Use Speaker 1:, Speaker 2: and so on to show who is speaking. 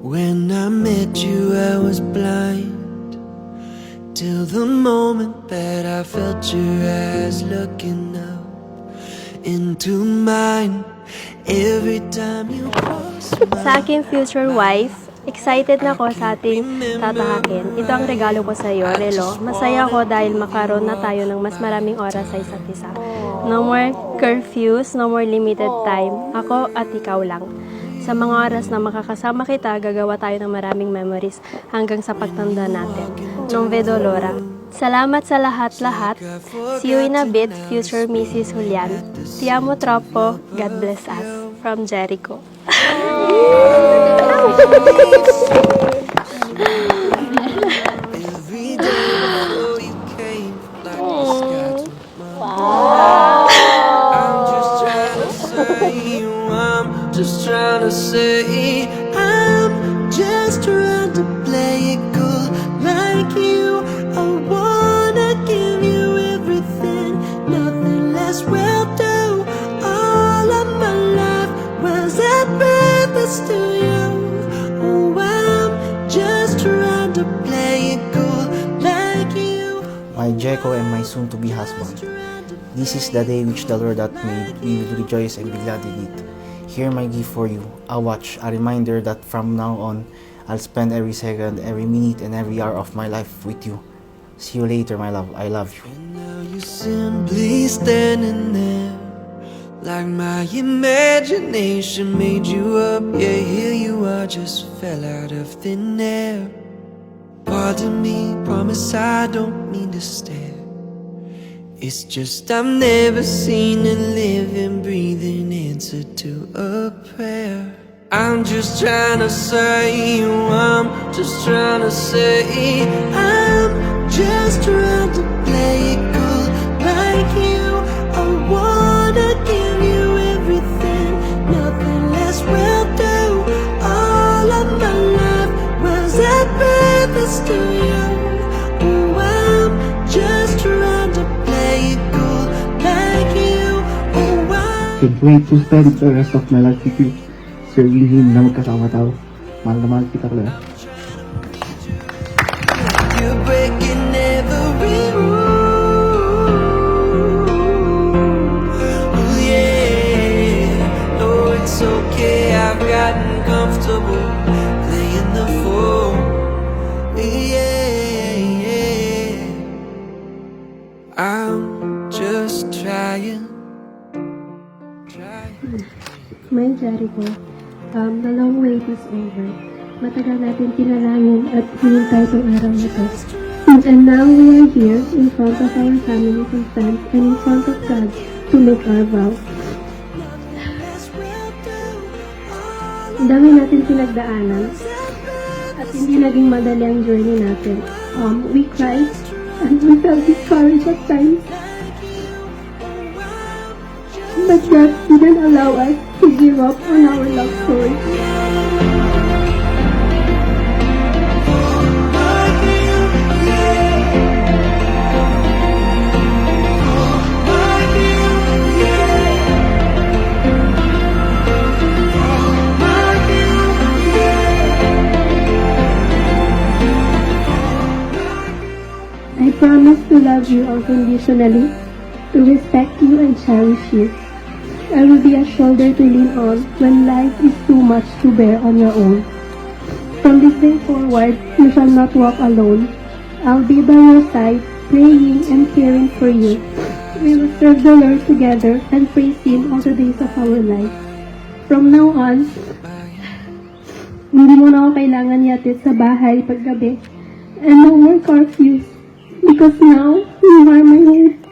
Speaker 1: When I met you, I was blind till the moment that I felt your eyes looking up into mine. Every time you cross
Speaker 2: Sa aking future wife, excited na ako sa ating tatahakin. Ito ang regalo ko sa iyo, Relo. Masaya ako dahil makaroon na tayo ng mas maraming oras sa isa't isa. No more curfews, no more limited time. Ako at ikaw lang. Sa mga oras na makakasama kita, gagawa tayo ng maraming memories hanggang sa pagtanda natin. Non vedo l'ora. Salamat sa lahat-lahat. See you in a bit, future Mrs. Julian. Ti amo troppo. God bless us. From Jericho.
Speaker 1: every day before you came, like the sky took my heart. I'm just trying to say, I'm just trying to say, I'm just trying to play it cool like you. I wanna give you everything, nothing less will do. All of my life was a purpose to you. Oh, I'm just trying to play it cool like you.
Speaker 3: My Jericho and my soon-to-be husband. This is the day which the Lord hath made. We will rejoice and be glad in it. Here my gift for you, a watch, a reminder that from now on, I'll spend every second, every minute, and every hour of my life with you. See you later, my love. I love you.
Speaker 1: And now you simply standing there, like my imagination made you up. Yeah, here you are, just fell out of thin air. Pardon me, promise I don't mean to stare. It's just I've never seen a living, breathing answer to a prayer. I'm just trying to say, I'm just trying to say, I'm just trying to play it cool like you. I wanna give you everything, nothing less will do. All of my life was a purpose to you. Oh, I'm just trying to play it cool like you. Oh,
Speaker 4: Can't wait to spend the rest of my life with you. Serving Him na magkasama tao. Mahal na mahal kita talaga.
Speaker 1: you're breaking every rule. Ooh, yeah. No, it's okay. I've gotten comfortable playing the fool. Yeah, yeah. I'm just trying.
Speaker 2: My Jericho, the long wait is over. Matagal natin pinalangin at hinintay itong araw na to. And now we are here in front of our families and friends and in front of God to make our vow. Ang dami natin pinagdaanan at hindi naging madali ang journey natin. We cried and we felt discouraged at times. But God didn't allow us to give up on our love story. I promise to love you unconditionally, to respect you and cherish you. I will be a shoulder to lean on when life is too much to bear on your own. From this day forward, you shall not walk alone. I'll be by your side, praying and caring for you. We will serve the Lord together and praise Him all the days of our life. From now on, hindi mo na ako kailangan yatid sa bahay paggabi. And no more curfews, because now you are my home.